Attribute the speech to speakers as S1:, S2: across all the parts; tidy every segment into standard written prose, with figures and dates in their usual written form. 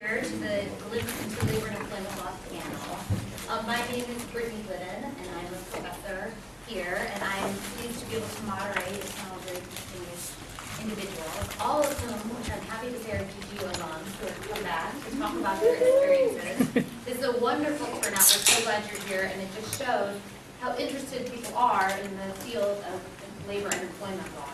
S1: Here to the Glidden into Labor and Employment Law panel. My name is Brittany Glidden, and I'm a professor here, and I'm pleased to be able to moderate a panel of very distinguished individuals, all of whom, which I'm happy to say, are GGU alums who have come back to talk about their experiences. This is a wonderful turnout. We're so glad you're here, and it just shows how interested people are in the field of labor and employment law.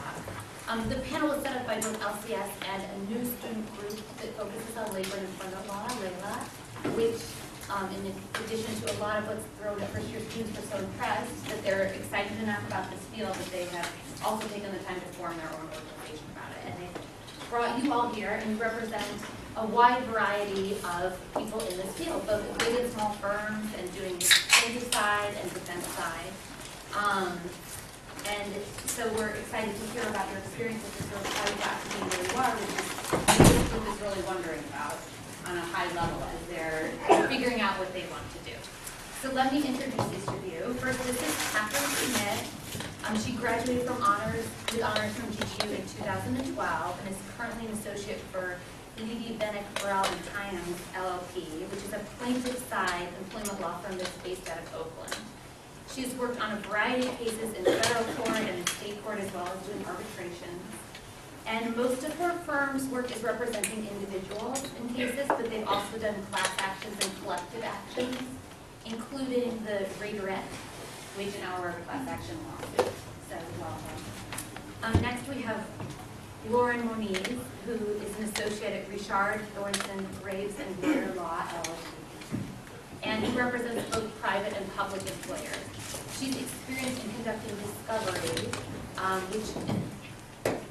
S1: The panel was set up by both LCS and a new student group that focuses on labor and employment law, LALA, which, in addition to a lot of what's thrown at first-year students, are so impressed that they're excited enough about this field that they have also taken the time to form their own organization about it. And they brought you all here, and you represent a wide variety of people in this field, both big and small firms, and doing the plaintiff side and defense side. And so we're excited to hear about your experiences as well as how you got to be where you are, which is this group is really wondering about on a high level as they're figuring out what they want to do. So let me introduce each of you. First, this is Catherine Schmidt. She graduated with honors from GGU in 2012 and is currently an associate for Levy, Bennett, Burrell & Tynes, LLP, which is a plaintiff side employment law firm that's based out of Oakland. She's worked on a variety of cases in federal court and in state court as well as doing arbitrations. And most of her firm's work is representing individuals in cases, but they've also done class actions and collective actions, including the redirect wage and hour class action lawsuit. So welcome. Next we have Lauren Moniz, who is an associate at Richard, Thornton, Graves & Blair Law, LLP. And he represents both private and public employers. She's experienced in conducting discovery,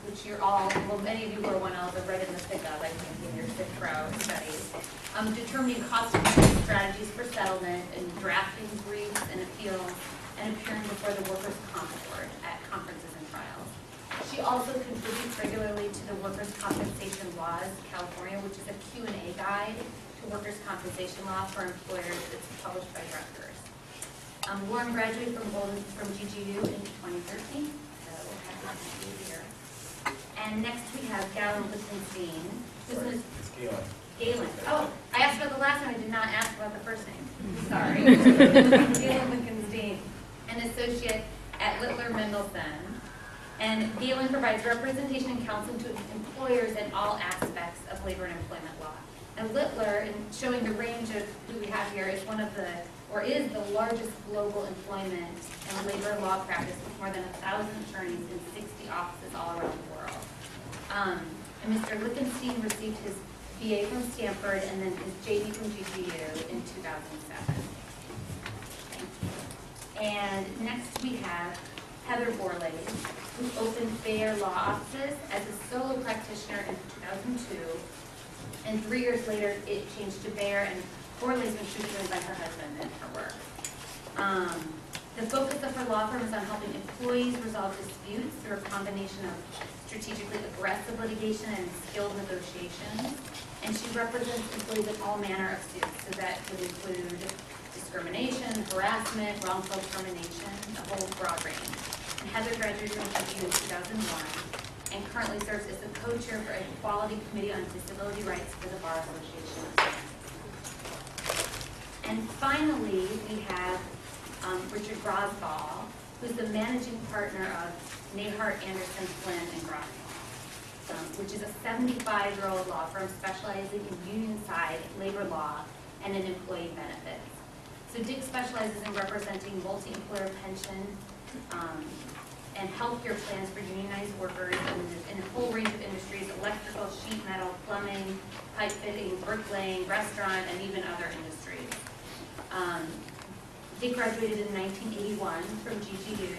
S1: which you're all, well, many of you who are 1Ls are right in the thick of, I think, in your fifth row studies. Determining cost-effective strategies for settlement and drafting briefs and appeals and appearing before the workers' comp board at conferences and trials. She also contributes regularly to the Workers' Compensation Laws California, which is a Q&A guide to workers' compensation law for employers that's published by Rutgers. Lauren graduated from GGU in 2013, so happy to have you here. And next we have Galen Lichtenstein.
S2: It's Galen.
S1: Galen. Oh, I asked about the last name. I did not ask about the first name. Sorry. Galen Lichtenstein, an associate at Littler Mendelsohn. And Galen provides representation and counseling to employers in all aspects of labor and employment law. And Littler, in showing the range of who we have here, is one of the, or is the largest global employment and labor law practice with more than 1,000 attorneys in 60 offices all around the world. And Mr. Lichtenstein received his BA from Stanford and then his JD from GGU in 2007. Thank you. And next we have Heather Borley, who opened Bayer Law Offices as a solo practitioner in 2002. And 3 years later, it changed to Bayer, and Borley's been supervised by her husband in her work. The focus of her law firm is on helping employees resolve disputes through a combination of strategically aggressive litigation and skilled negotiations. And she represents employees in all manner of suits, so that would include discrimination, harassment, wrongful termination, a whole broad range. And Heather graduated from GGU in 2001 and currently serves as the co-chair for Equality Committee on Disability Rights for the Bar Association. And finally, we have Richard Grosball, who's the managing partner of Nahart, Anderson, Flynn, and Grosball, which is a 75-year-old law firm specializing in union-side labor law and in employee benefits. So Dick specializes in representing multi-employer pension and healthcare plans for unionized workers in a whole range of industries: electrical, sheet metal, plumbing, pipe fitting, bricklaying, restaurant, and even other industries. Dick graduated in 1981 from GGU,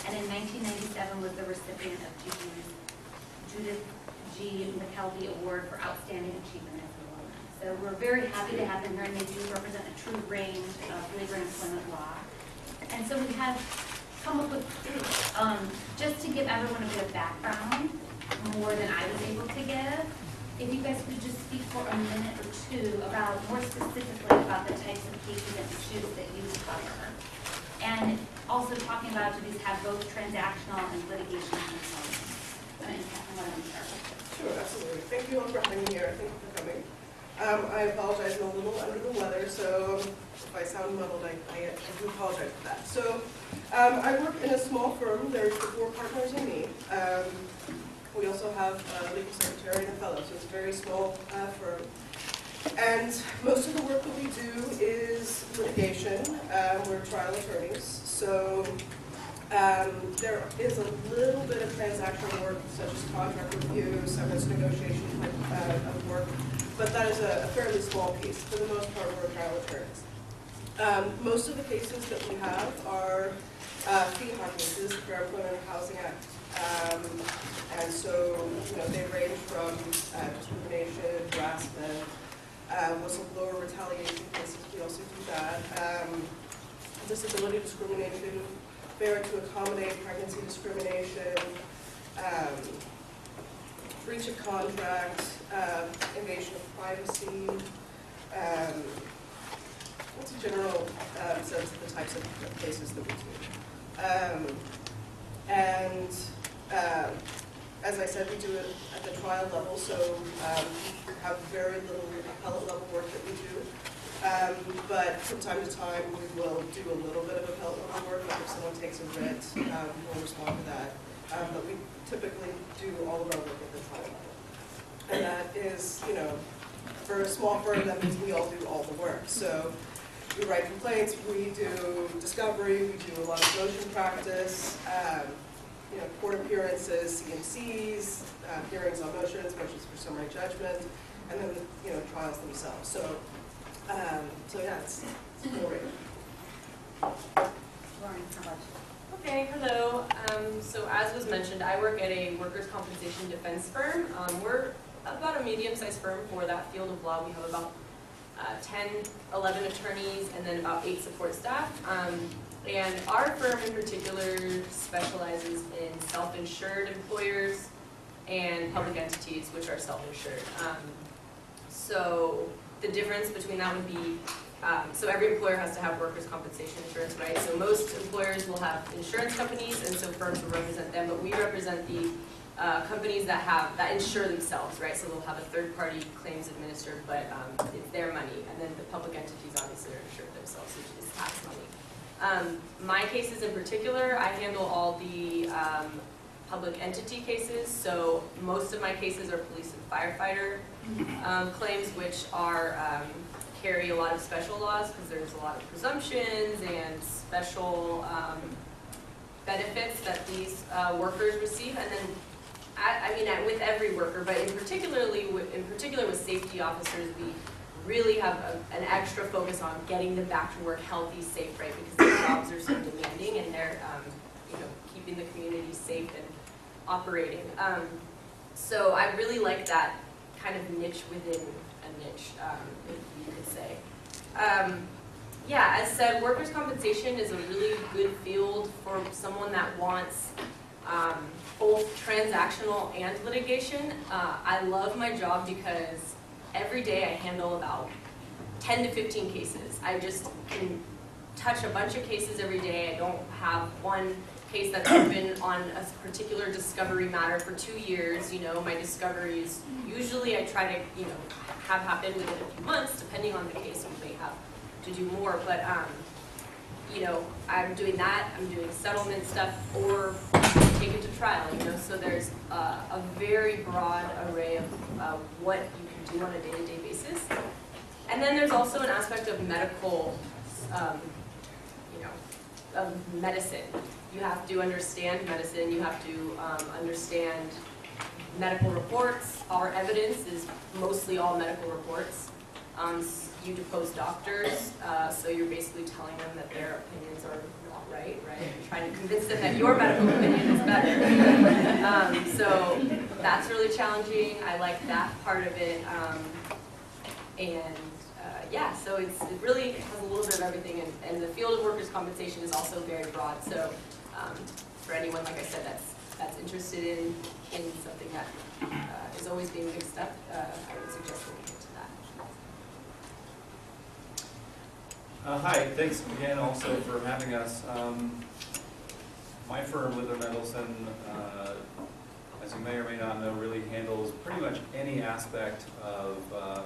S1: and in 1997 was the recipient of GGU's Judith G. McKelvey Award for Outstanding Achievement as a woman. So we're very happy to have them here, and they do represent a true range of labor and employment law. And so we have come up with, just to give everyone a bit of background, more than I was able to give, if you guys could just speak for a minute or two about, more specifically about the types of cases and issues that you cover. And also talking about, do these have both transactional and litigation components? And Catherine, why don't we start with you?
S3: Sure, absolutely. Thank you all for having me here. Thank you for coming.
S2: I apologize, I'm a little under the weather, so if I sound muddled, I do apologize for that. So I work in a small firm. There's the 4 partners and me. We also have a legal secretary and a fellow, so it's a very small firm. And most of the work that we do is litigation. We're trial attorneys, so there is a little bit of transactional work, such as contract review, severance negotiation type of work, but that is a fairly small piece. For the most part, we're trial attorneys. Most of the cases that we have are fee harm cases, Fair Employment and Housing Act. And so, they range from discrimination, harassment, whistleblower retaliation cases. We also do that. Disability discrimination, failure to accommodate pregnancy discrimination, breach of contract, invasion of privacy. That's a general sense of the types of cases that we do. As I said, we do it at the trial level, so we have very little appellate level work that we do. But from time to time, we will do a little bit of appellate level work. Like if someone takes a writ, we'll respond to that. But we typically do all of our work at the trial level. And that is, for a small firm, that means we all do all the work. So we write complaints, we do discovery, we do a lot of motion practice, court appearances, CMCs, hearings on motions for summary judgment, and then trials themselves. So yeah, it's boring.
S1: Lauren, how about you?
S3: Okay, hello. So as was mentioned, I work at a workers' compensation defense firm. We're about a medium-sized firm for that field of law. We have about 10, 11 attorneys, and then about 8 support staff. And our firm in particular specializes in self-insured employers and public entities, which are self-insured. So the difference between that would be, so every employer has to have workers' compensation insurance, right? So most employers will have insurance companies, and so firms will represent them, but we represent the companies that insure themselves, right? So they'll have a third-party claims administered, but it's their money, and then the public entities obviously are insured themselves, which is tax money. My cases in particular, I handle all the public entity cases, so most of my cases are police and firefighter claims, which are carry a lot of special laws because there's a lot of presumptions and special benefits that these workers receive, and then with every worker, but in particular with safety officers, we really have an extra focus on getting them back to work healthy, safe, right? Because their jobs are so demanding, and they're keeping the community safe and operating. So I really like that kind of niche within a niche, if you could say. Yeah, as said, workers' compensation is a really good field for someone that wants both transactional and litigation. I love my job because every day I handle about 10 to 15 cases. I just can touch a bunch of cases every day. I don't have one case that's been on a particular discovery matter for 2 years. My discoveries, usually I try to, have happen within a few months, depending on the case. We may have to do more, but I'm doing that. I'm doing settlement stuff or take it to trial. So there's a very broad array of what you can do on a day-to-day basis. And then there's also an aspect of medical, of medicine. You have to understand medicine. You have to understand medical reports. Our evidence is mostly all medical reports. You depose doctors, so you're basically telling them that their opinions are not right? You're trying to convince them that your medical opinion is better. So that's really challenging. I like that part of it. Yeah, so it really has a little bit of everything, and the field of workers' compensation is also very broad. So for anyone, like I said, that's interested in something that is always being mixed up, I would suggest looking into that.
S4: Hi, thanks again also for having us. My firm, Glidden, as as you may or may not know, really handles pretty much any aspect of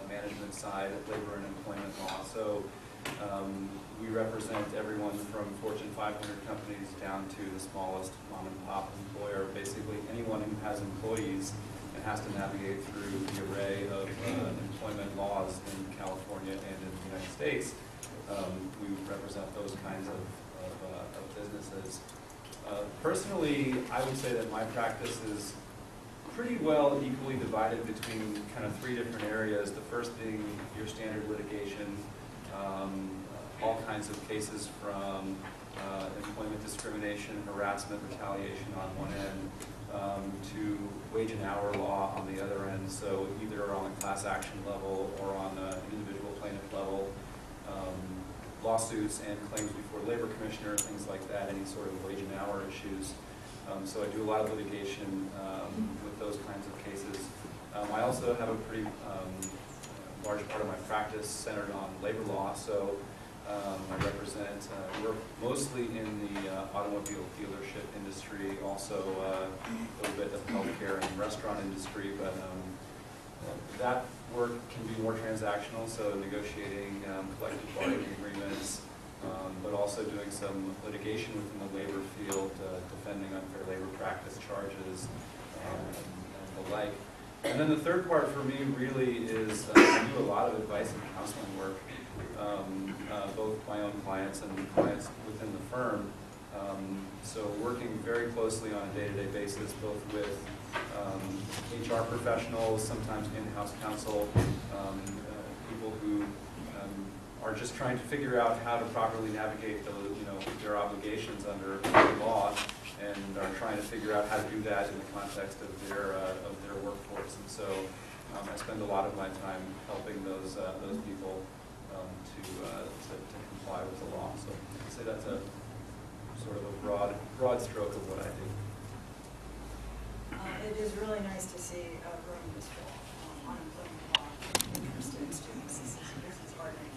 S4: management side of labor and employment law. So we represent everyone from Fortune 500 companies down to the smallest mom and pop employer, basically anyone who has employees and has to navigate through the array of employment laws in California and in the United States. We represent those kinds of businesses. Personally, I would say that my practice is pretty well equally divided between kind of three different areas. The first being your standard litigation, all kinds of cases from employment discrimination, harassment, retaliation on one end, to wage and hour law on the other end. So either on a class action level or on an individual plaintiff level, lawsuits and claims before labor commissioner, things like that, any sort of wage and hour issues. So I do a lot of litigation with those kinds of cases. I also have a pretty large part of my practice centered on labor law. So I represent, work mostly in the automobile dealership industry, also a little bit of healthcare and restaurant industry, but that work can be more transactional, so negotiating collective bargaining agreements, but also doing some litigation within the labor field, defending unfair labor practice charges and the like. And then the third part for me really is I do a lot of advice and counseling work, both my own clients and clients within the firm. So working very closely on a day-to-day basis, both with HR professionals, sometimes in-house counsel, people who are just trying to figure out how to properly navigate their obligations under law, and are trying to figure out how to do that in the context of their workforce. And so I spend a lot of my time helping those people to comply with the law. So I'd say that's a sort of a broad stroke of what I do.
S5: It is really nice to see a growing district on employment law interested in students. This is heartening.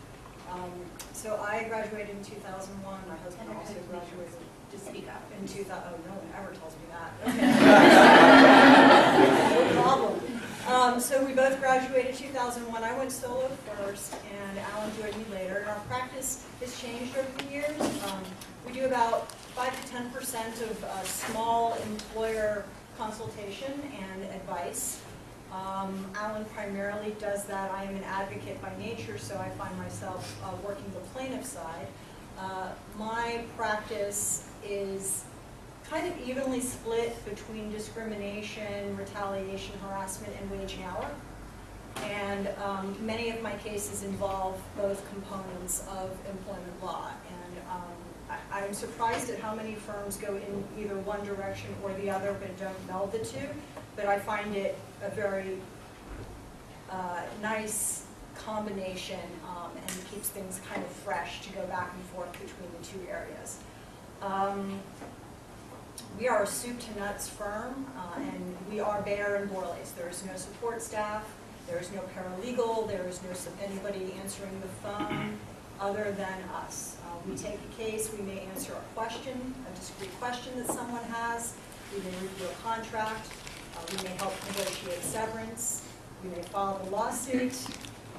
S5: So I graduated in 2001. My husband also graduated.
S1: Just speak up.
S5: In 2000. Oh, no one ever tells me that. Okay. No problem. So we both graduated 2001. I went solo first, and Alan joined me later. And our practice has changed over the years. We do about 5 to 10% of small employer consultation and advice. Alan primarily does that. I am an advocate by nature, so I find myself working the plaintiff side. My practice is kind of evenly split between discrimination, retaliation, harassment, and wage and hour. And many of my cases involve both components of employment law. And I'm surprised at how many firms go in either one direction or the other, but don't meld the two. But I find it a very nice combination and keeps things kind of fresh to go back and forth between the two areas. We are a soup to nuts firm, and we are bare and boreless. There is no support staff, there is no paralegal, there is no anybody answering the phone other than us. We take a case, we may answer a question, a discrete question that someone has, we may review a contract, we may help negotiate severance, we may file the lawsuit,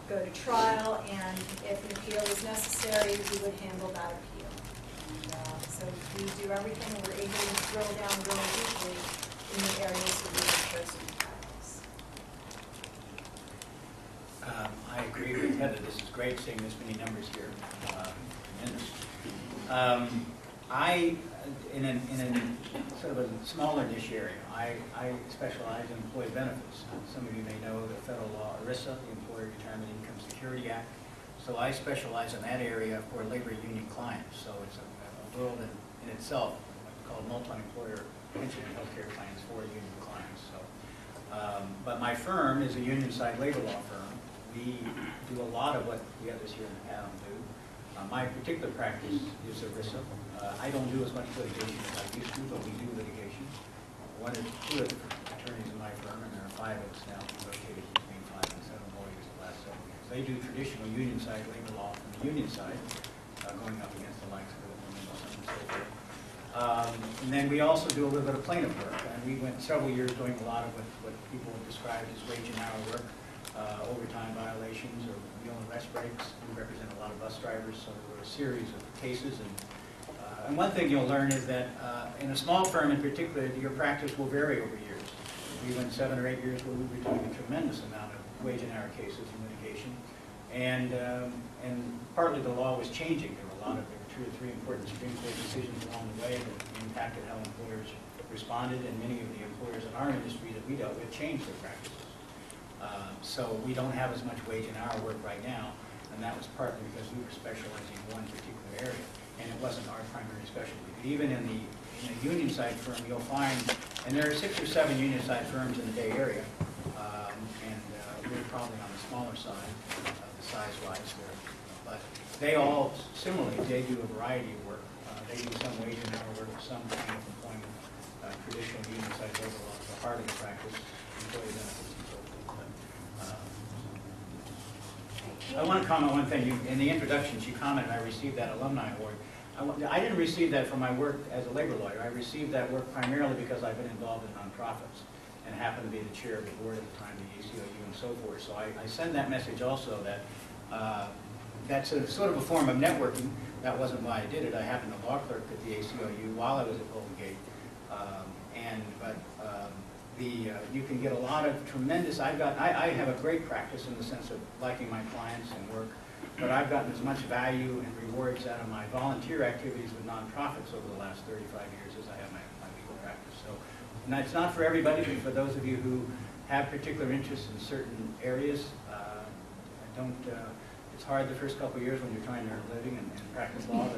S5: go to trial, and if an appeal is necessary, we would handle that appeal. And, so we do everything, and we're able to drill down really deeply in the areas that we have chosen to practice.
S6: I agree with Heather. This is great seeing this many numbers here. Tremendous. In a sort of a smaller niche area, I specialize in employee benefits. Some of you may know the federal law ERISA, the Employer Retirement Income Security Act. So I specialize in that area for labor union clients. So it's a world in itself called multi-employer pension and healthcare plans for union clients. So, but my firm is a union side labor law firm. We do a lot of what the others here in the panel do. My particular practice is ERISA. I don't do as much litigation as I used to, but we do litigation. One or two attorneys in my firm, and there are 5 of us now, rotated between 5 and 7 lawyers the last 7 years. They do traditional union side labor law from the union side, going up against the likes of Glidden and so forth. And then we also do a little bit of plaintiff work. And we went several years doing a lot of what people have described as wage and hour work, overtime violations or meal and rest breaks. We represent a lot of bus drivers, so there were a series of cases. And one thing you'll learn is that in a small firm in particular, your practice will vary over years. We went 7 or 8 years where we were doing a tremendous amount of wage and hour cases in litigation. And partly the law was changing. There were a lot of 2 or 3 important Supreme Court decisions along the way that impacted how employers responded, and many of the employers in our industry that we dealt with changed their practices. So we don't have as much wage and hour work right now, and that was partly because we were specializing in one particular area, and it wasn't our primary specialty. But even in the union side firm, you'll find, and there are 6 or 7 union side firms in the Bay Area, and we're probably on the smaller side, the size-wise there. But they all, similarly, they do a variety of work. They do some wage and hour work, some kind of employment, traditional union side labor law, the heart of the practice, employee benefits and so forth. I want to comment one thing. In the introduction, she commented, I received that alumni award. I didn't receive that for my work as a labor lawyer. I received that work primarily because I've been involved in nonprofits and happened to be the chair of the board at the time, the ACLU and so forth. So I send that message also that that's a sort of a form of networking. That wasn't why I did it. I happened to law clerk at the ACLU while I was at Golden Gate. You can get a lot of tremendous, I have a great practice in the sense of liking my clients and work, but I've gotten as much value and rewards out of my volunteer activities with nonprofits over the last 35 years as I have my legal practice. So, and that's not for everybody, but for those of you who have particular interests in certain areas, it's hard the first couple of years when you're trying to earn a living and practice law,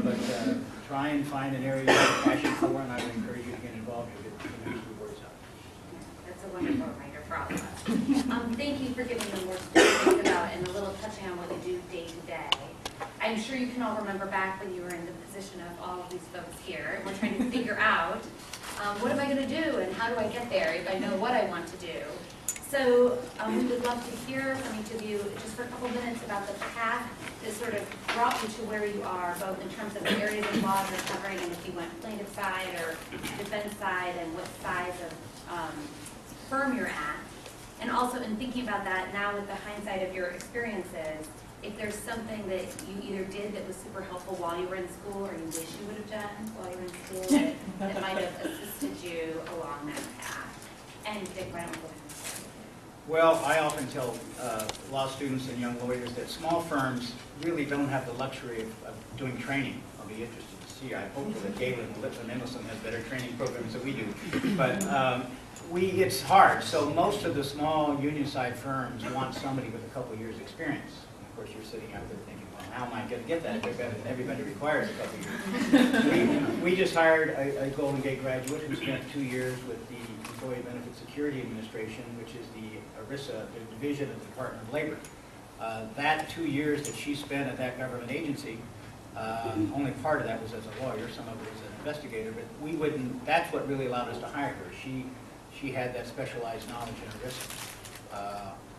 S6: but try and find an area you're passionate for, and I would encourage you to get involved. You'll get tremendous rewards out of it.
S1: That's a wonderful reminder for all of us. Thank you for giving me more to think about and a little touching on what you do day to day. I'm sure you can all remember back when you were in the position of all of these folks here, and we're trying to figure out what am I going to do and how do I get there if I know what I want to do. So we would love to hear from each of you just for a couple minutes about the path that sort of brought you to where you are, both in terms of the areas of law you're covering and if you went plaintiff side or defense side and what size of firm you're at. And also in thinking about that now with the hindsight of your experiences, if there's something that you either did that was super helpful while you were in school or you wish you would have done while you were in school that might have assisted you along that path. And Dick, why don't we go ahead?
S6: Well, I often tell law students and young lawyers that small firms really don't have the luxury of doing training. I'll be interested to see. I hope that Galen Lichtenstein has better training programs than we do. But it's hard. So most of the small union side firms want somebody with a couple years experience. And of course, you're sitting out there thinking, well, how am I going to get that? Everybody requires a couple years. We just hired a Golden Gate graduate who spent 2 years with the Employee Benefit Security Administration, which is the ERISA, the division of the Department of Labor. That 2 years that she spent at that government agency, only part of that was as a lawyer, some of it as an investigator, but we wouldn't, that's what really allowed us to hire her. She had that specialized knowledge in ERISA.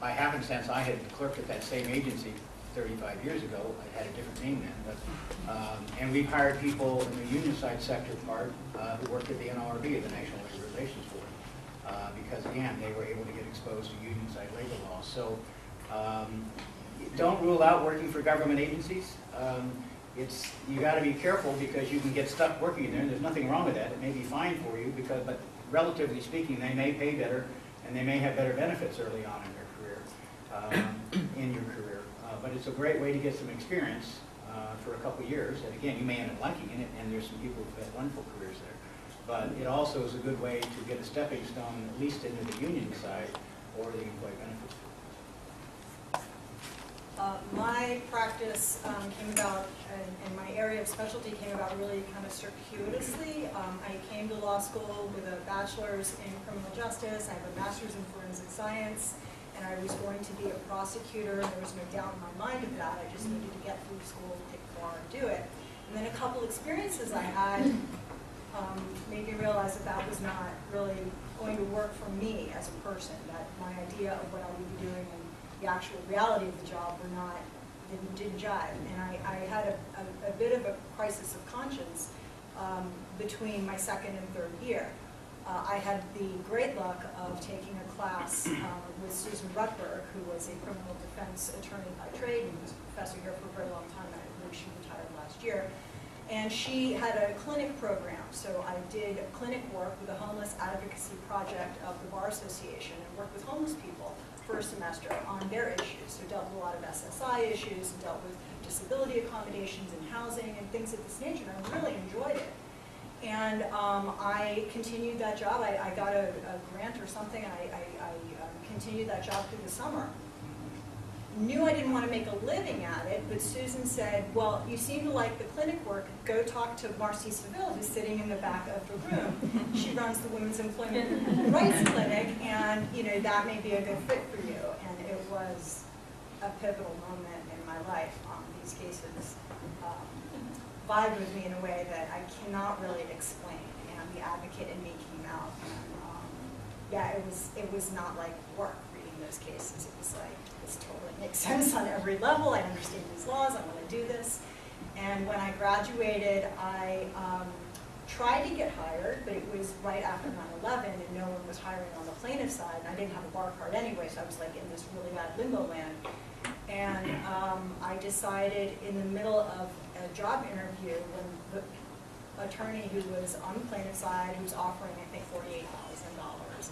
S6: By happenstance, I had clerked at that same agency 35 years ago. I had a different name then, but and we've hired people in the union side sector part who worked at the NLRB, the National Labor Relations Board. Because again, they were able to get exposed to union side labor law. So don't rule out working for government agencies. You got to be careful because you can get stuck working there, and there's nothing wrong with that. It may be fine for you, but relatively speaking, they may pay better, and they may have better benefits early on in their career, but it's a great way to get some experience for a couple years. And again, you may end up liking it, and there's some people who've had wonderful careers there. But it also is a good way to get a stepping stone, at least into the union side or the employee benefits.
S5: My practice came about, and my area of specialty came about really kind of circuitously. I came to law school with a bachelor's in criminal justice. I have a master's in forensic science, and I was going to be a prosecutor. There was no doubt in my mind of that. I just needed to get through school, take the bar, and do it. And then a couple experiences I had made me realize that that was not really going to work for me as a person, that my idea of what I would be doing and the actual reality of the job were not, didn't jive. And I had a bit of a crisis of conscience between my second and third year. I had the great luck of taking a class with Susan Rutberg, who was a criminal defense attorney by trade and was a professor here for a very long time. I believe she retired last year. And she had a clinic program, so I did clinic work with the Homeless Advocacy Project of the Bar Association and worked with homeless people for a semester on their issues. So dealt with a lot of SSI issues, and dealt with disability accommodations and housing and things of this nature, and I really enjoyed it. And I continued that job. I got a grant or something, and I continued that job through the summer. Knew I didn't want to make a living at it, but Susan said, well, you seem to like the clinic work. Go talk to Marcy Seville, who's sitting in the back of the room. She runs the Women's Employment Rights Clinic, and that may be a good fit for you. And it was a pivotal moment in my life. These cases vibed with me in a way that I cannot really explain. And the advocate in me came out. And yeah, it was not like work reading those cases. It was like, this totally makes sense on every level. I understand these laws. I want to do this. And when I graduated, I tried to get hired, but it was right after 9/11, and no one was hiring on the plaintiff side. And I didn't have a bar card anyway, so I was like in this really bad limbo land. And I decided in the middle of a job interview when the attorney who was on the plaintiff side, who was offering, I think, $48,000,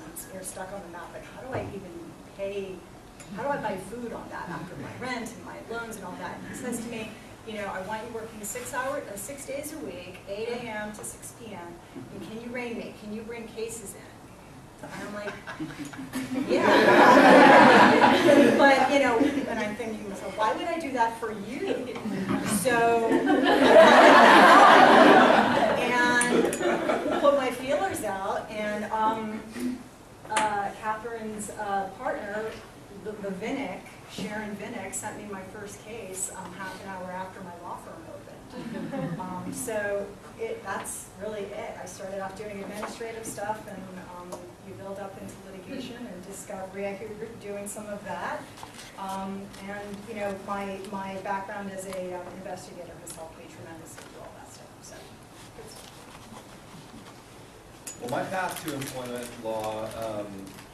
S5: and we're stuck on the map, like, how do I even pay? How do I buy food on that after my rent and my loans and all that? And he says to me, I want you working 6 days a week, 8 a.m. to 6 p.m. And can you rain me? Can you bring cases in? And I'm like, yeah. But, and I'm thinking to myself, why would I do that for you? So, and put my feelers out, and Catherine's partner, the Vinnick, Sharon Vinnick, sent me my first case half an hour after my law firm opened. So that's really it. I started off doing administrative stuff, and you build up into litigation and discovery. I could doing some of that. And my background as a investigator has helped me tremendously through all that stuff. So.
S4: Well, my path to employment law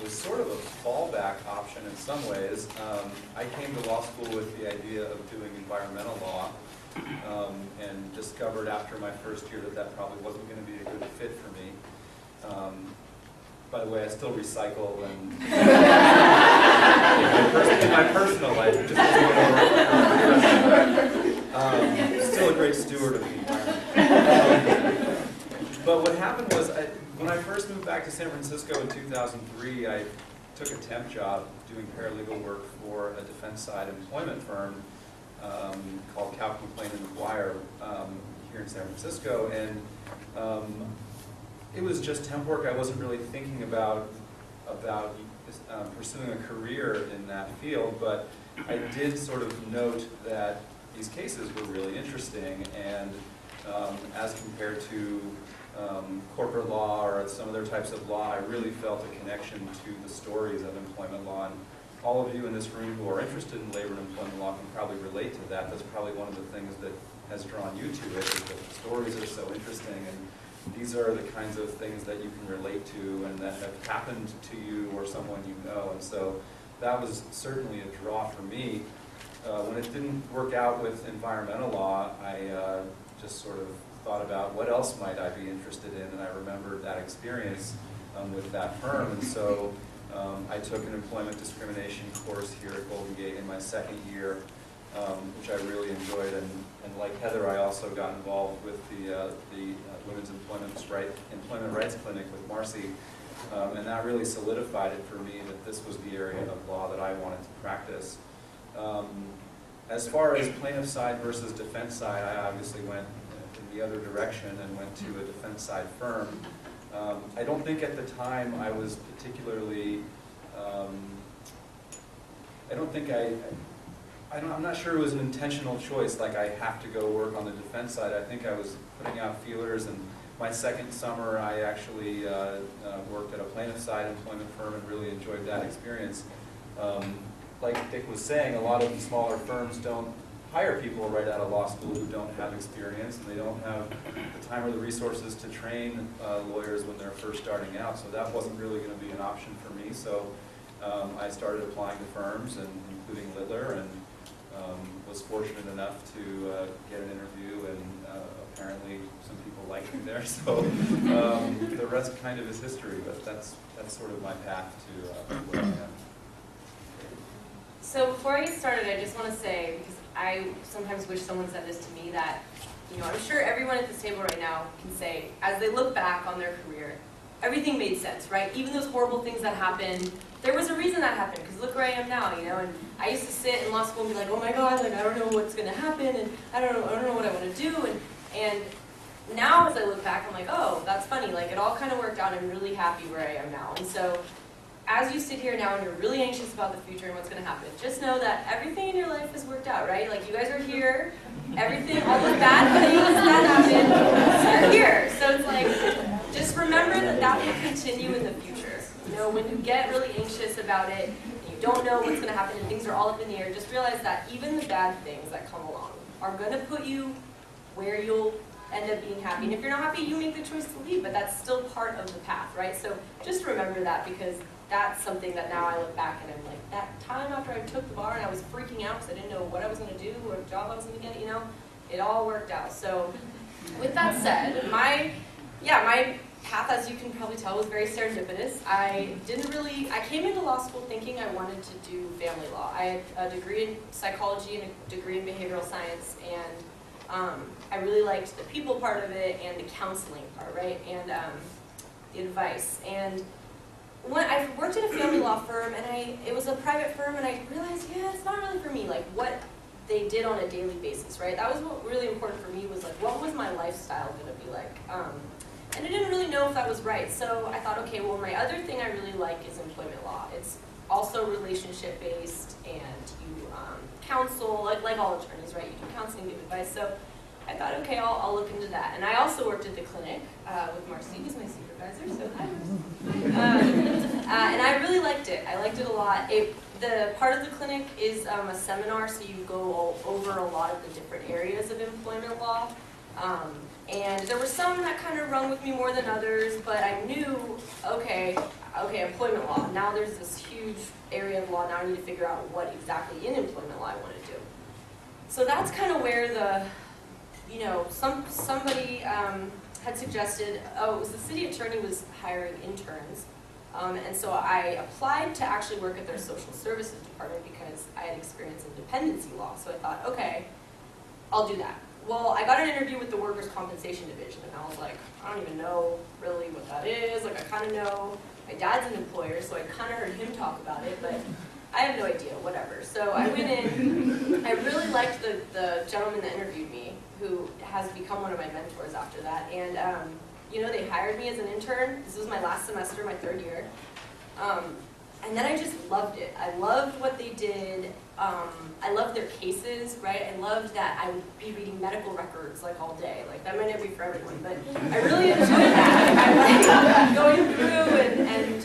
S4: was sort of a fallback option in some ways. I came to law school with the idea of doing environmental law, and discovered after my first year that probably wasn't going to be a good fit for me. By the way, I still recycle, and in my personal life, it just doesn't work. Still a great steward of the environment. But what happened was, when I first moved back to San Francisco in 2003, I took a temp job doing paralegal work for a defense side employment firm called Cow Complaint and McGuire here in San Francisco. And it was just temp work. I wasn't really thinking about pursuing a career in that field, but I did sort of note that these cases were really interesting, and as compared to corporate law or some other types of law, I really felt a connection to the stories of employment law. And all of you in this room who are interested in labor and employment law can probably relate to that. That's probably one of the things that has drawn you to it, is that the stories are so interesting, and these are the kinds of things that you can relate to and that have happened to you or someone you know. And so that was certainly a draw for me. When it didn't work out with environmental law, I just sort of thought about what else might I be interested in, and I remembered that experience with that firm. And so I took an employment discrimination course here at Golden Gate in my second year, which I really enjoyed. And like Heather, I also got involved with the Women's Employment Rights Clinic with Marcy, and that really solidified it for me that this was the area of law that I wanted to practice. As far as plaintiff side versus defense side, I obviously went in the other direction and went to a defense side firm. I don't think at the time I was particularly, I'm not sure it was an intentional choice, like I have to go work on the defense side. I think I was putting out feelers, and my second summer I actually worked at a plaintiff side employment firm and really enjoyed that experience. Like Dick was saying, a lot of the smaller firms don't hire people right out of law school who don't have experience, and they don't have the time or the resources to train lawyers when they're first starting out. So that wasn't really going to be an option for me. So I started applying to firms, and including Littler, and was fortunate enough to get an interview, and apparently some people liked me there. So the rest kind of is history, but that's sort of my path to where I am.
S3: So before I get started, I just want to say, because I sometimes wish someone said this to me, that, you know, I'm sure everyone at this table right now can say, as they look back on their career, everything made sense, right? Even those horrible things that happened, there was a reason that happened, because look where I am now, you know? And I used to sit in law school and be like, oh my God, like, I don't know what's going to happen, and I don't know what I want to do, and now as I look back, I'm like, oh, that's funny, like, it all kind of worked out, and I'm really happy where I am now. And so, as you sit here now and you're really anxious about the future and what's going to happen, just know that everything in your life has worked out, right? Like, you guys are here, everything, all the bad things that happened, you're here. So it's like, just remember that that will continue in the future. You know, when you get really anxious about it, and you don't know what's going to happen, and things are all up in the air, just realize that even the bad things that come along are going to put you where you'll end up being happy. And if you're not happy, you make the choice to leave, but that's still part of the path, right? So just remember that, because that's something that now I look back and I'm like, that time after I took the bar and I was freaking out because I didn't know what I was going to do, what job I was going to get, you know, it all worked out. So with that said, my path, as you can probably tell, was very serendipitous. I came into law school thinking I wanted to do family law. I had a degree in psychology and a degree in behavioral science, and I really liked the people part of it and the counseling part, right, and the advice. And when I worked at a family law firm, and it was a private firm, and I realized, yeah, it's not really for me, like what they did on a daily basis, right? That was what really important for me, was like, what was my lifestyle going to be like? And I didn't really know if that was right. So I thought, okay, well, my other thing I really like is employment law. It's also relationship-based, and you counsel, like all attorneys, right? You do counseling, give advice. So I thought, okay, I'll look into that. And I also worked at the clinic with Marcy, who's my supervisor, so hi. And I really liked it. I liked it a lot. The part of the clinic is a seminar, so you go over a lot of the different areas of employment law. And there were some that kind of rung with me more than others, but I knew, okay, employment law. Now there's this huge area of law. Now I need to figure out what exactly in employment law I want to do. So that's kind of where the, you know, somebody had suggested, it was the city attorney was hiring interns. And so I applied to actually work at their social services department because I had experience in dependency law. So I thought, okay, I'll do that. Well, I got an interview with the workers' compensation division, and I was like, I don't even know really what that is. Like, I kind of know my dad's an employer, so I kind of heard him talk about it, but I have no idea, whatever. So I went in. I really liked the gentleman that interviewed me, who has become one of my mentors after that. And, you know, they hired me as an intern. This was my last semester, my third year. And then I just loved it. I loved what they did. I loved their cases, right? I loved that I would be reading medical records like all day. Like, that might not be for everyone, but I really enjoyed that. I like going through and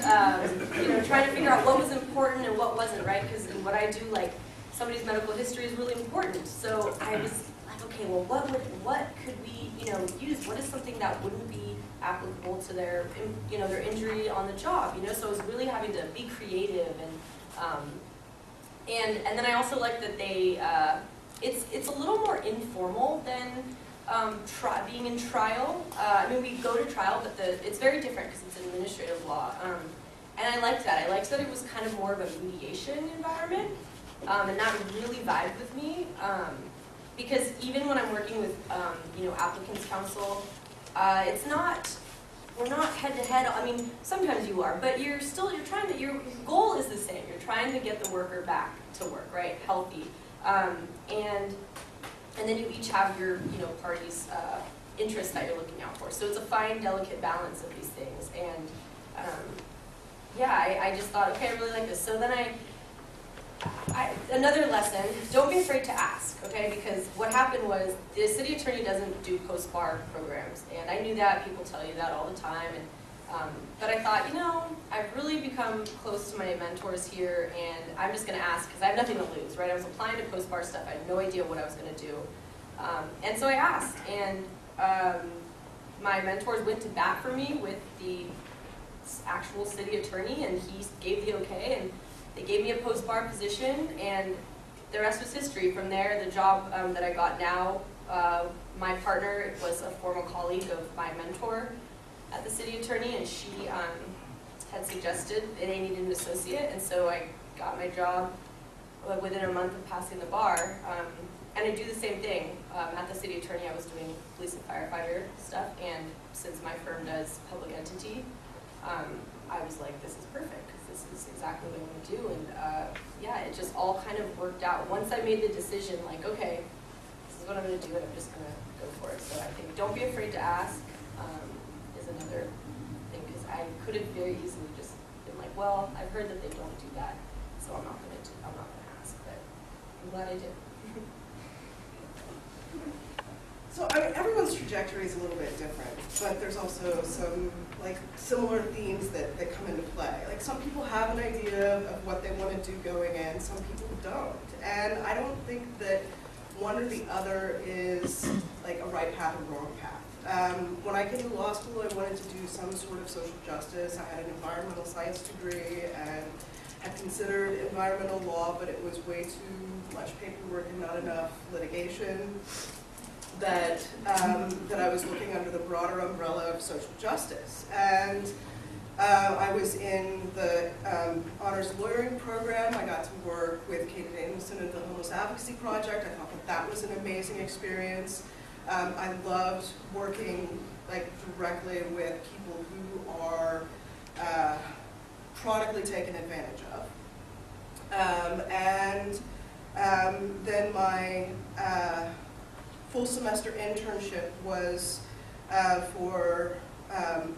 S3: you know, trying to figure out what was important and what wasn't, right? Because in what I do, like, somebody's medical history is really important. So I was like, okay, well, what could we, you know, use? What is something that wouldn't be applicable to their, you know, their injury on the job? You know, so I was really having to be creative and then I also like that they, it's a little more informal than being in trial. I mean, we go to trial, but it's very different because it's administrative law. And I liked that. I liked that it was kind of more of a mediation environment, and that really vibed with me. Because even when I'm working with, you know, applicants counsel, we're not head to head. I mean, sometimes you are, but you're trying to, your goal is the same. You're trying to get the worker back to work, right? Healthy. And then you each have your, you know, party's interests that you're looking out for. So it's a fine, delicate balance of these things. And yeah, I just thought, okay, I really like this. So then another lesson, don't be afraid to ask, okay? Because what happened was the city attorney doesn't do post-bar programs. And I knew that, people tell you that all the time. But I thought, you know, I've really become close to my mentors here, and I'm just going to ask, because I have nothing to lose, right? I was applying to post-bar stuff. I had no idea what I was going to do. And so I asked, and my mentors went to bat for me with the actual city attorney, and he gave the okay, and they gave me a post-bar position, and the rest was history. From there, the job that I got now, my partner was a former colleague of my mentor at the city attorney, and she had suggested that I needed an associate, and so I got my job within a month of passing the bar. And I do the same thing. At the city attorney, I was doing police and firefighter stuff, and since my firm does public entity, I was like, this is perfect, because this is exactly what I want to do. And yeah, it just all kind of worked out. Once I made the decision, like, okay, this is what I'm going to do, and I'm just going to go for it. So I think don't be afraid to ask is another thing, because I could have very easily just been like, well, I've heard that they don't do that, so I'm not going to ask. But I'm glad I did.
S2: So I mean, everyone's trajectory is a little bit different, but there's also some like similar themes that come into play. Like some people have an idea of what they want to do going in, some people don't. And I don't think that one or the other is like a right path or wrong path. When I came to law school, I wanted to do some sort of social justice. I had an environmental science degree and had considered environmental law, but it was way too much paperwork and not enough litigation. That I was looking under the broader umbrella of social justice. And I was in the honors lawyering program. I got to work with Kate Danielson and the Homeless Advocacy Project. I thought that was an amazing experience. I loved working like directly with people who are chronically taken advantage of. Then my full semester internship was for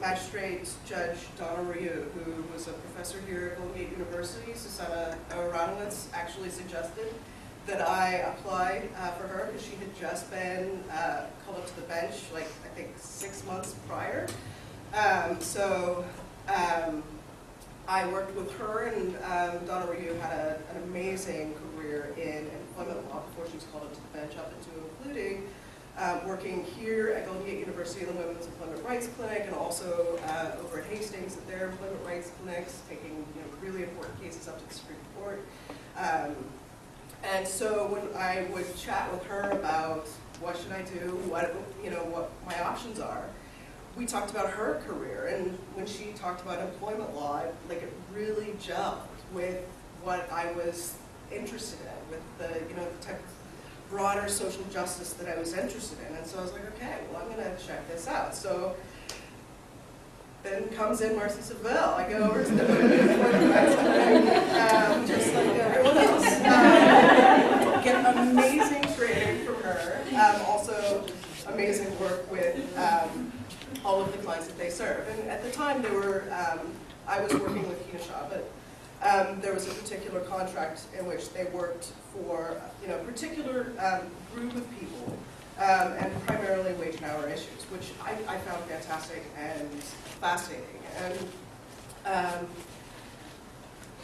S2: Magistrate Judge Donna Ryu, who was a professor here at Golden Gate University. Susanna Aronowitz actually suggested that I apply for her because she had just been called up to the bench, like I think 6 months prior. I worked with her, and Donna Ryu had an amazing career in employment law before she was called up to the bench, up into including working here at Golden Gate University in the Women's Employment Rights Clinic, and also over at Hastings at their employment rights clinics, taking really important cases up to the Supreme Court. And so when I would chat with her about what should I do, what my options are, we talked about her career, and when she talked about employment law, like it really gelled with what I was interested in, with the the type of broader social justice that I was interested in. And so I was like, okay, well, I'm going to check this out. So then comes in Marcy Seville. I go over to the just like everyone else. Get amazing training from her. Also amazing work with all of the clients that they serve. And at the time, they were, I was working with Kenosha, but there was a particular contract in which they worked for a particular group of people, and primarily wage and hour issues, which I found fantastic and fascinating. And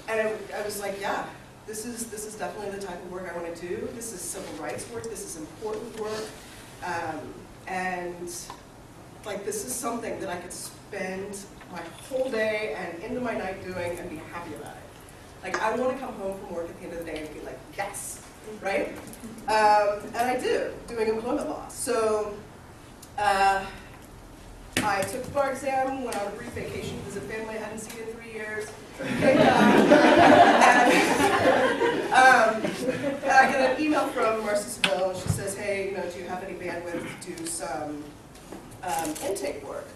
S2: I was like, yeah, this is definitely the type of work I want to do. This is civil rights work. This is important work, and like this is something that I could spend my whole day and into my night doing and be happy about it. Like I want to come home from work at the end of the day and be like, yes, right? And I do, doing employment law. So I took the bar exam, went on a brief vacation to visit family I hadn't seen in 3 years. Came back, and I get an email from Marcy Seville, and she says, hey, do you have any bandwidth to do some intake work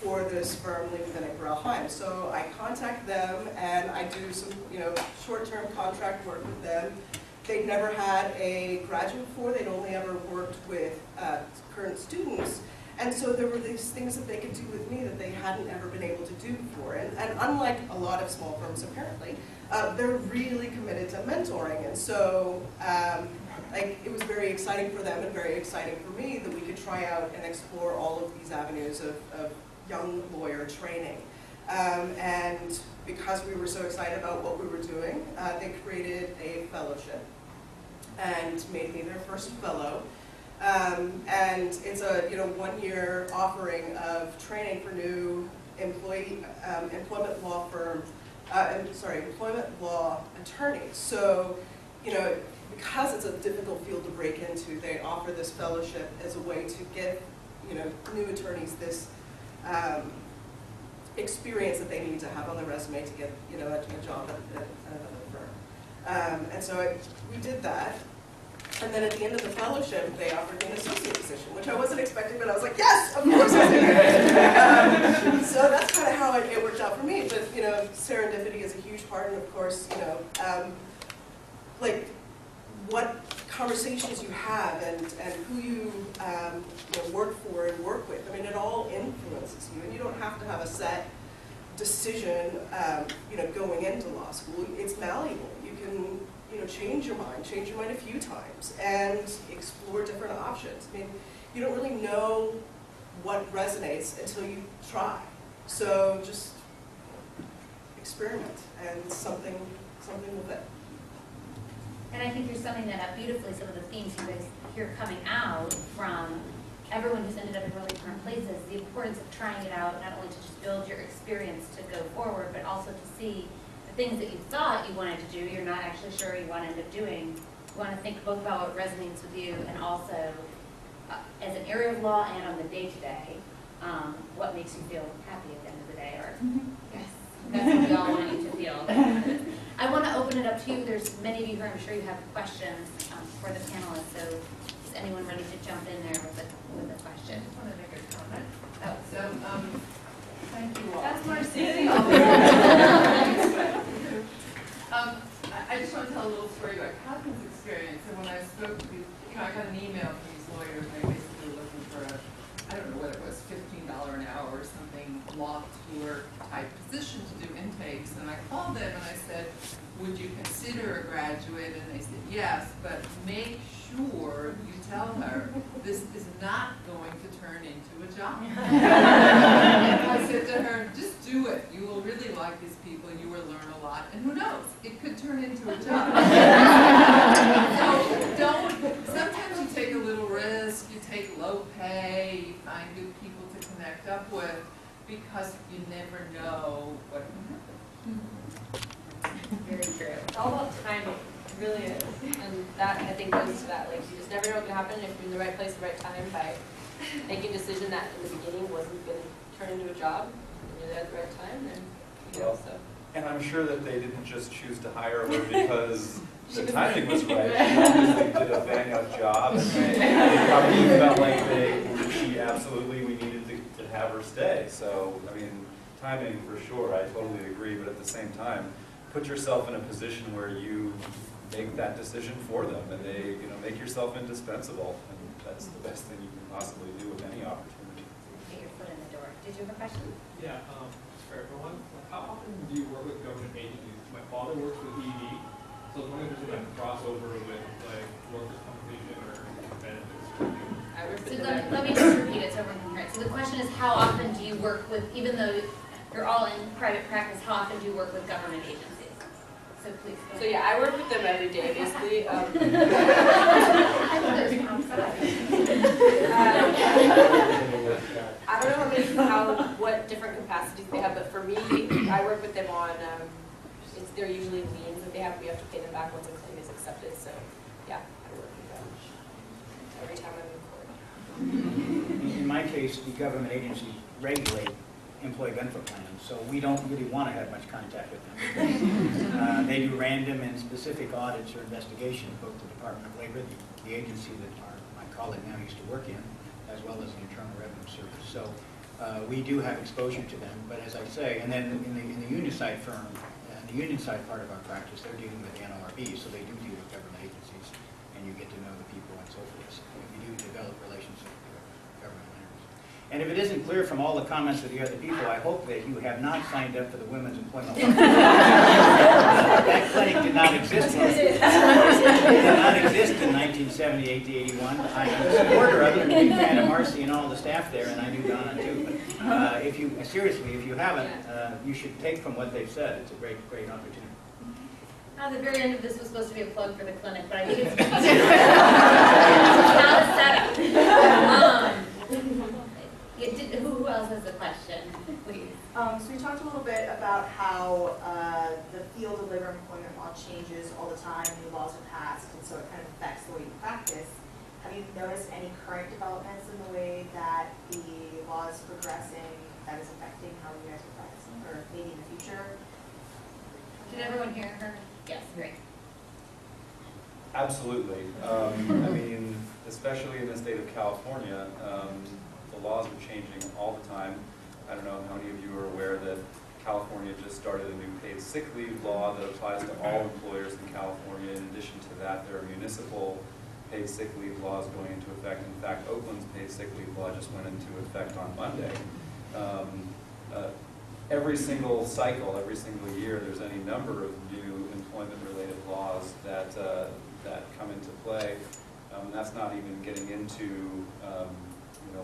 S2: for this firm, Lichtenstein GGU JD? So I contact them, and I do some short-term contract work with them. They'd never had a graduate before. They'd only ever worked with current students. And so there were these things that they could do with me that they hadn't ever been able to do before. And unlike a lot of small firms, apparently, they're really committed to mentoring. And so it was very exciting for them and very exciting for me that we could try out and explore all of these avenues of young lawyer training. And because we were so excited about what we were doing, they created a fellowship and made me their first fellow. And it's a 1-year offering of training for new employment law attorneys. So, because it's a difficult field to break into, they offer this fellowship as a way to give, new attorneys this experience that they need to have on their resume to get, a job at another firm. And so we did that. And then at the end of the fellowship, they offered me an associate position, which I wasn't expecting, but I was like, yes, of course I did. So that's kind of how it worked out for me. But, serendipity is a huge part, and of course, like what conversations you have and who you, work for and work with. I mean, it all influences you, and you don't have to have a set decision, going into law school. It's malleable. You can, change your mind a few times and explore different options. I mean, you don't really know what resonates until you try. So just experiment and something will fit.
S1: And I think you're summing that up beautifully, some of the themes you guys hear coming out from everyone who's ended up in really different places, the importance of trying it out, not only to just build your experience to go forward, but also to see the things that you thought you wanted to do, you're not actually sure you want to end up doing. You want to think both about what resonates with you and also as an area of law and on the day-to-day, what makes you feel happy at the end of the day, or yes, that's what we all want you to feel. I want to open it up to you. There's many of you here, I'm sure you have questions for the panelists, so is anyone ready to jump in there with a question?
S7: I just want to make a comment. Thank you all.
S1: That's Marcy.
S7: I just want to tell a little story about Catherine's experience. And when I spoke to I got an email from these lawyers, and they basically were looking for I don't know what it was, $15 an hour or something, law tour type position to do intakes. And I called them and I said, would you consider a graduate? And they said, yes, but make sure you tell her this is not going to turn into a job. I said to her, just do it. You will really like these people. You will learn a lot. And who knows? It could turn into a job. So sometimes you take a little risk. You take low pay. You find good people to connect up with because you never know what can happen.
S3: Very true. It's all about timing. It really is. And that, I think, goes to that. Like, you just never know what can happen if you're in the right place at the right time by making a decision that in the beginning wasn't going to turn into a job, and you're there at the right time, then you go. So.
S4: And I'm sure that they didn't just choose to hire her because the timing was right. She obviously did a bang-up job, and they probably felt like we needed to have her stay. So, I mean, timing for sure, I totally agree, but at the same time, put yourself in a position where you make that decision for them, and they, make yourself indispensable, and that's the best thing you can possibly do with any opportunity.
S1: Get your foot in the door. Did you have a question?
S8: Yeah, for everyone, how often do you work with government agencies? My father works with ED, so I was wondering if there's like a crossover with like workers' compensation or benefits.
S3: I work with
S1: So
S3: them.
S1: let me just repeat it so everyone can hear it. So the question is, how often do you work with, even though you're all in private practice, how often do you work with government agencies? So please go
S3: So yeah, I work with them every day, basically.
S1: I think there's outside.
S3: I don't know what different capacities they have, but for me, I work with them on, they're usually liens that they have. We have to pay them back once a claim is accepted. So yeah, I work with them every time I'm in court.
S6: In my case, the government agencies regulate employee benefit plans, so we don't really want to have much contact with them. They do random and specific audits or investigations, both the Department of Labor, the agency that my colleague now used to work in, as well as the Internal Revenue Service. So we do have exposure to them, but as I say, and then in the union side firm, the union side part of our practice, they're dealing with the NLRB, so they do deal with government agencies, and you get to know the people and so forth. So you do develop relationships with government leaders. And if it isn't clear from all the comments of the other people, I hope that you have not signed up for the Women's Employment Law. That clinic did not exist. It did not exist in 1978 to 81. I'm a supporter of it, and a big fan of Marcy and all the staff there, and I knew Donna too. But if you seriously, if you haven't, you should take from what they've said. It's a great opportunity.
S1: Now, the very end of this was supposed to be a plug for the clinic, but I think it's not a setup. Who else has a question, please?
S9: So we talked a little bit about how the field of labor employment law changes all the time, new laws are passed, and so it kind of affects the way you practice. Have you noticed any current developments in the way that the law is progressing that is affecting how you guys are practicing, or maybe in the future?
S1: Did everyone hear her? Yes, great.
S4: Absolutely. I mean, especially in the state of California, the laws are changing all the time. I don't know how many of you are aware that California just started a new paid sick leave law that applies to all employers in California. In addition to that, there are municipal paid sick leave laws going into effect. In fact, Oakland's paid sick leave law just went into effect on Monday. Every single cycle, every single year, there's any number of new employment-related laws that come into play. That's not even getting into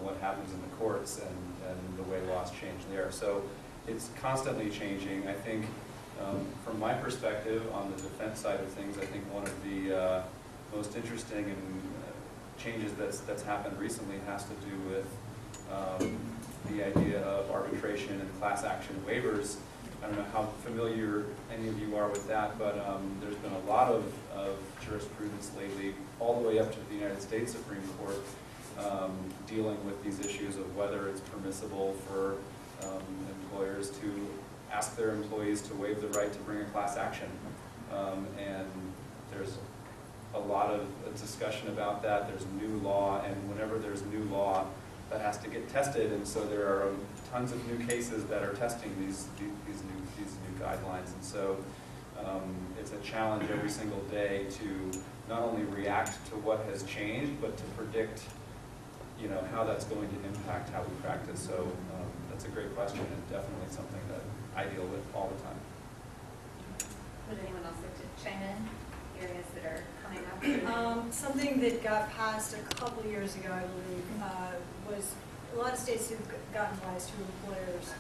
S4: what happens in the courts and the way laws change there. So it's constantly changing. I think from my perspective on the defense side of things, I think one of the most interesting and changes that's happened recently has to do with the idea of arbitration and class action waivers. I don't know how familiar any of you are with that, but there's been a lot of jurisprudence lately, all the way up to the United States Supreme Court, dealing with these issues of whether it's permissible for employers to ask their employees to waive the right to bring a class action. And there's a lot of discussion about that. There's new law, and whenever there's new law, that has to get tested, and so there are tons of new cases that are testing these new guidelines, and so it's a challenge every single day to not only react to what has changed, but to predict, how that's going to impact how we practice. So that's a great question, and definitely something that I deal with all the time.
S1: Would anyone else like to chime in? Areas that are coming up?
S5: Something that got passed a couple of years ago, I believe, was a lot of states have gotten wise to employers,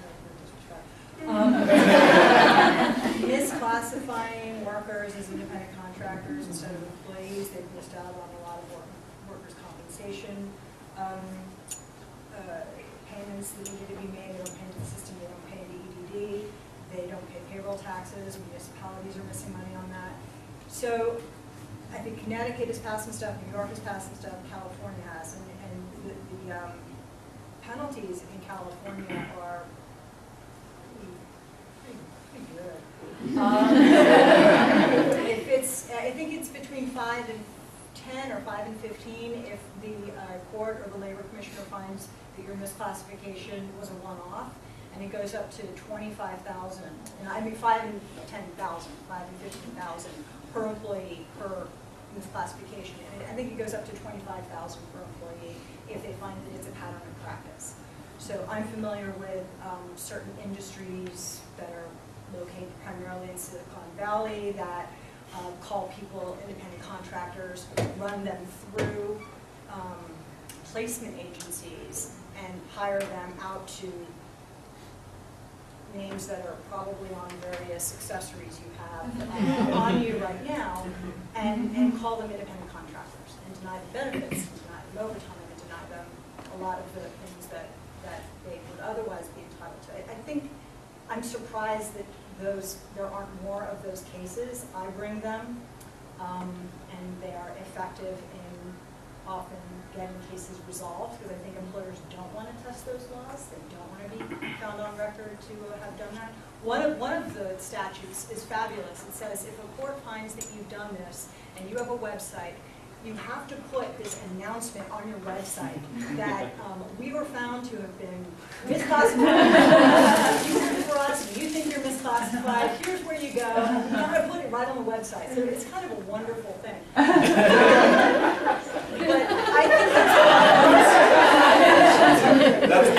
S5: misclassifying workers as independent contractors instead of employees. They've missed out on a lot of workers' compensation payments that needed to be made. They don't pay into the system. They don't pay into EDD. They don't pay payroll taxes. Municipalities are missing money on that. So I think Connecticut has passed some stuff, New York has passed some stuff, California has, and the penalties in California are pretty good. I think it's between 5 and 10 or 5 and 15 if the court or the labor commissioner finds that your misclassification was a one-off, and it goes up to $25,000. And I mean 5 and 10,000, 5 and 15,000 per employee per misclassification. And I think it goes up to $25,000 per employee if they find that it's a pattern of practice. So I'm familiar with certain industries that are located primarily in Silicon Valley that call people independent contractors, run them through placement agencies, and hire them out to names that are probably on various accessories you have on you right now, and call them independent contractors, and deny them benefits, and deny them overtime, and deny them a lot of the things that they would otherwise be entitled to. I think I'm surprised that there aren't more of those cases. I bring them, and they are effective in often getting cases resolved, because I think employers don't want to test those laws. They don't want to be found on record to have done that. One of the statutes is fabulous. It says if a court finds that you've done this and you have a website, you have to put this announcement on your website that we were found to have been misclassified. You work for us and you think you're misclassified, here's where you go. You have to put it right on the website. So it's kind of a wonderful thing. But I think
S4: That's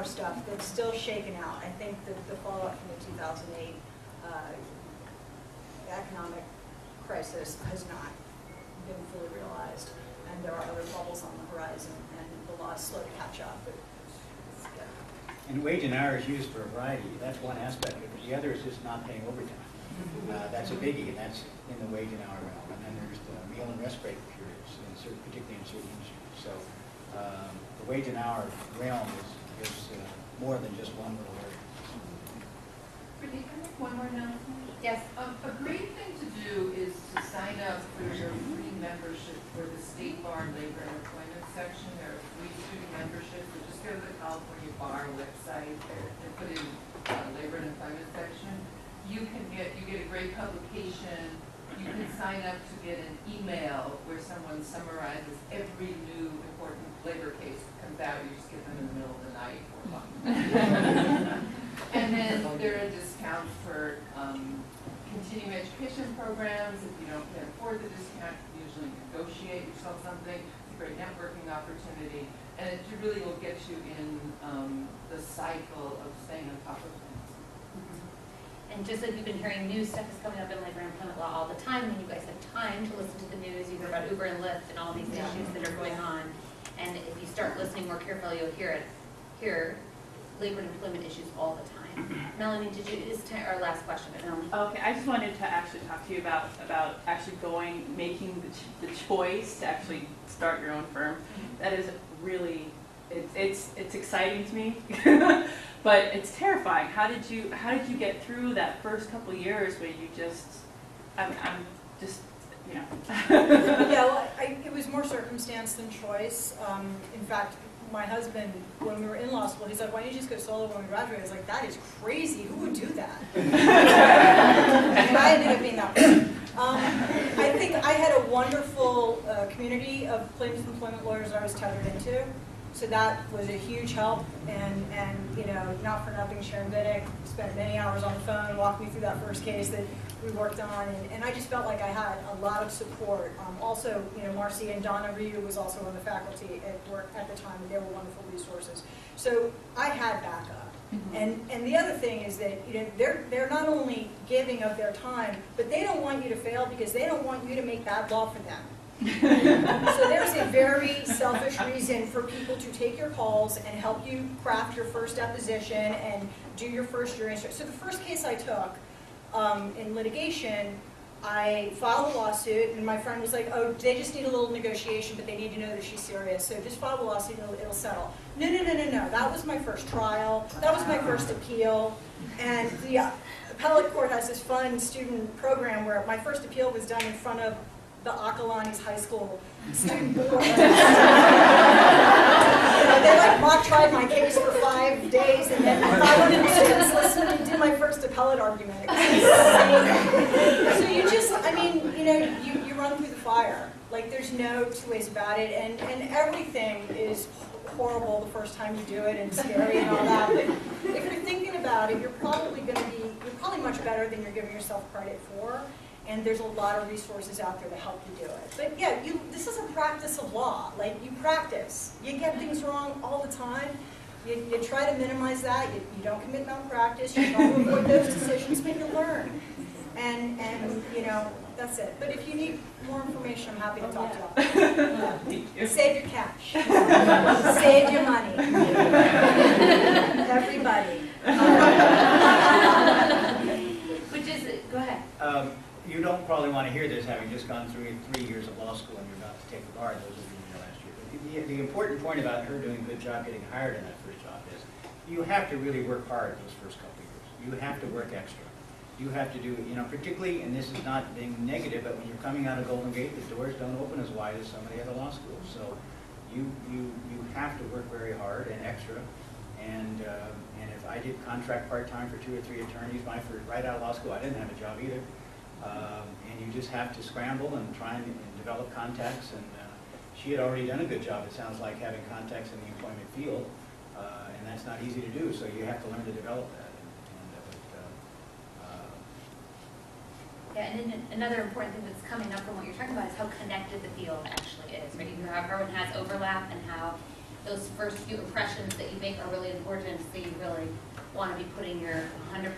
S5: stuff that's still shaken out. I think that the fallout from the 2008 economic crisis has not been fully realized, and there are other bubbles on the horizon, and the law is slow to catch up. But
S6: And wage and hour is used for a variety. That's one aspect of it. The other is just not paying overtime. That's a biggie, and that's in the wage and hour realm. And then there's the meal and rest break periods, particularly in certain industries. So the wage and hour realm is more than just one little area.
S7: Brittany, can I make one more announcement?
S1: Yes.
S7: A great thing to do is to sign up for your free membership for the State Bar Labor and Employment section. There are free student memberships, so just go to the California Bar website and put in Labor and Employment section. You get a great publication. You can sign up to get an email where someone summarizes every new important labor case that comes out. You just get them in the middle of the night for fun. And then there are discounts for continuing education programs. If you can't afford the discount, you usually negotiate yourself something. It's a great networking opportunity. And it really will get you in the cycle of staying on top of things.
S1: And just like you've been hearing, new stuff is coming up in labor and employment law all the time, and you guys have time to listen to the news. You hear about Uber and Lyft and all these issues that are going on. And if you start listening more carefully, you'll hear labor and employment issues all the time. Melanie, this is our last question, but Melanie.
S10: Okay, I just wanted to actually talk to you about actually making the choice to actually start your own firm. That is really, it's exciting to me, but it's terrifying. How did you get through that first couple of years where you just, I'm just, you know.
S5: yeah, well, it was more circumstance than choice. In fact, my husband, when we were in law school, he said, "Why don't you just go solo when we graduate?" I was like, "That is crazy. Who would do that?" And I ended up being that person. I think I had a wonderful community of plaintiff employment lawyers that I was tethered into. So that was a huge help, and not for nothing, Sharon Biddick spent many hours on the phone, walked me through that first case that we worked on, and I just felt like I had a lot of support. Also, Marcy and Donna Ryu was also on the faculty at work at the time, and they were wonderful resources. So I had backup. Mm-hmm. And the other thing is that they're not only giving of their time, but they don't want you to fail because they don't want you to make bad law for them. So there's a very selfish reason for people to take your calls and help you craft your first deposition and do your first jury instruction. So the first case I took in litigation, I filed a lawsuit, and my friend was like, "Oh, they just need a little negotiation, but they need to know that she's serious. So just file a lawsuit and it'll settle." No. That was my first trial. That was my first appeal. And the appellate court has this fun student program where my first appeal was done in front of the Akalani's high school student board. They mock tried my case for 5 days, and then 500 students listened and did my first appellate argument. It was insane. So you just, you run through the fire. Like, there's no two ways about it, and everything is horrible the first time you do it, and scary and all that. But if you're thinking about it, you're probably much better than you're giving yourself credit for. And there's a lot of resources out there to help you do it. But yeah, this is a practice of law. Like, you practice. You get things wrong all the time. You try to minimize that. You don't commit malpractice. You try to avoid those decisions, but you learn. And that's it. But if you need more information, I'm happy to talk to you. Save your cash. Save your money. Everybody.
S1: Go ahead.
S6: You don't probably want to hear this, having just gone through 3 years of law school and you're about to take the bar, those of you who last year. But the important point about her doing a good job getting hired in that first job is you have to really work hard those first couple of years. You have to work extra. You have to do, particularly, and this is not being negative, but when you're coming out of Golden Gate, the doors don't open as wide as some of the other law schools. So you have to work very hard and extra. And if I did contract part-time for 2 or 3 attorneys, right out of law school, I didn't have a job either. And you just have to scramble and try and develop contacts. And she had already done a good job, it sounds like, having contacts in the employment field. And that's not easy to do, so you have to learn to develop that.
S1: Yeah, and then another important thing that's coming up from what you're talking about is how connected the field actually is, right? How everyone has overlap and how those first few impressions that you make are really important, so you really want to be putting your 100%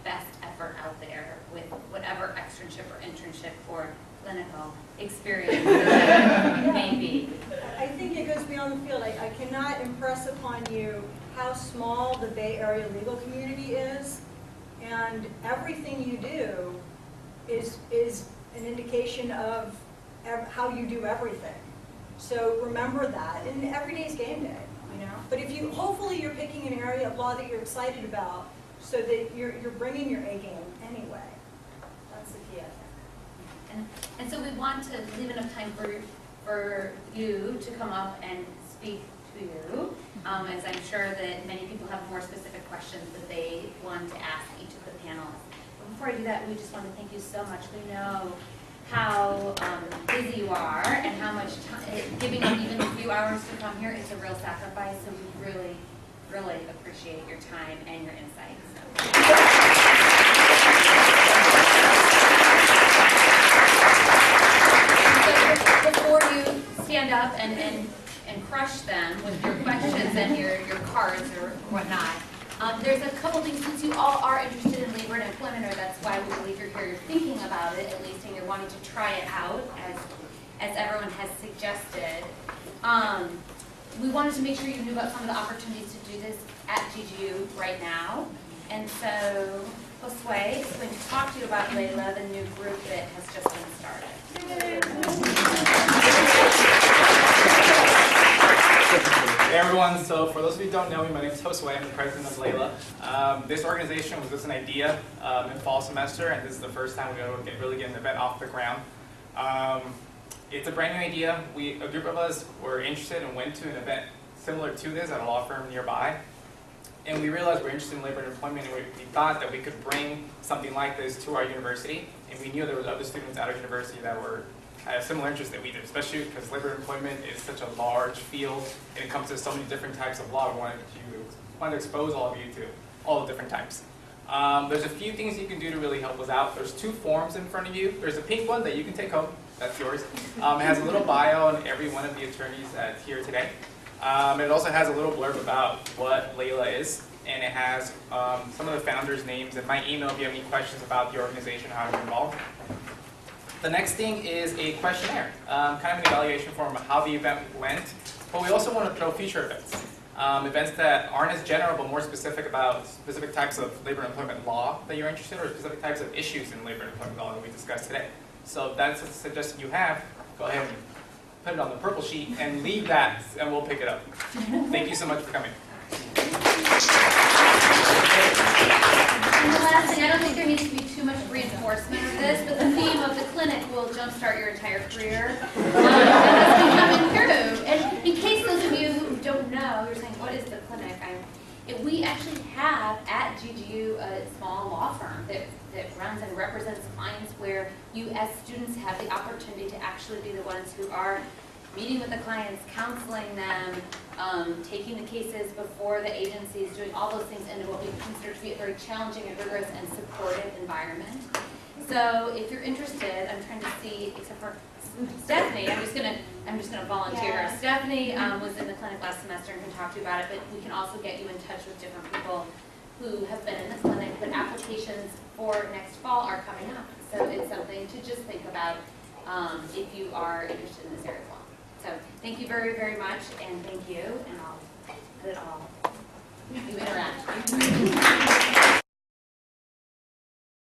S1: best effort out there with whatever externship or internship or clinical experience that may be.
S5: I think it goes beyond the field. I cannot impress upon you how small the Bay Area legal community is, and everything you do is an indication of how you do everything. So remember that, and every day's game day, you know. But if you, hopefully you're picking an area of law that you're excited about, so that you're bringing your A game anyway. That's the key, I think.
S1: And so we want to leave enough time for you to come up and speak to you, as I'm sure that many people have more specific questions that they want to ask each of the panelists. But before I do that, we just want to thank you so much. We know how busy you are and how much time, giving up even a few hours to come here is a real sacrifice, so we really, really appreciate your time and your insights. So before you stand up and crush them with your questions and your cards or whatnot, there's a couple things, since you all are interested in labor and employment, or that's why we believe you're here, you're thinking about it at least, and you're wanting to try it out, as everyone has suggested. We wanted to make sure you knew about some of the opportunities to do this at GGU right now. And so, Josue is going to talk to you about Layla, the new group that has just been started.
S11: Hey everyone, so for those of you who don't know me, my name is Josue, I'm the president of Layla. This organization was just an idea in fall semester, and this is the first time we're going to really get an event off the ground. It's a brand new idea. A group of us were interested and went to an event similar to this at a law firm nearby. And we realized we're interested in labor and employment, and we thought that we could bring something like this to our university. And we knew there were other students at our university that had a similar interest that we did, especially because labor and employment is such a large field, and it comes to so many different types of law. We wanted to expose all of you to all the different types. There's a few things you can do to really help us out. There's 2 forms in front of you. There's a pink one that you can take home. That's yours. It has a little bio on every one of the attorneys that's here today. It also has a little blurb about what Layla is, and it has some of the founders' names and my email if you have any questions about the organization, how I'm involved. The next thing is a questionnaire, kind of an evaluation form of how the event went, but we also want to throw future events. Events that aren't as general but more specific about specific types of labor and employment law that you're interested in, or specific types of issues in labor and employment law that we discussed today. So if that's a suggestion you have, go ahead and put it on the purple sheet and leave that, and we'll pick it up. Thank you so much for coming.
S1: And the last thing, I don't think there needs to be too much reinforcement of this, but the theme of the clinic will jumpstart your entire career. As we come through. And in case those of you who don't know, you're saying, what is the clinic? We actually have at GGU a small law firm that runs and represents clients where you as students have the opportunity to actually be the ones who are meeting with the clients, counseling them, taking the cases before the agencies, doing all those things in what we consider to be a very challenging and rigorous and supportive environment. So if you're interested, I'm trying to see, except for Stephanie, I'm just gonna volunteer.
S9: Yeah.
S1: Stephanie was in the clinic last semester and can talk to you about it, but we can also get you in touch with different people who have been in the clinic, but applications for next fall are coming up. So it's something to just think about if you are interested in this area of law. So thank you very, very much, and thank you, and I'll put it all, you interact.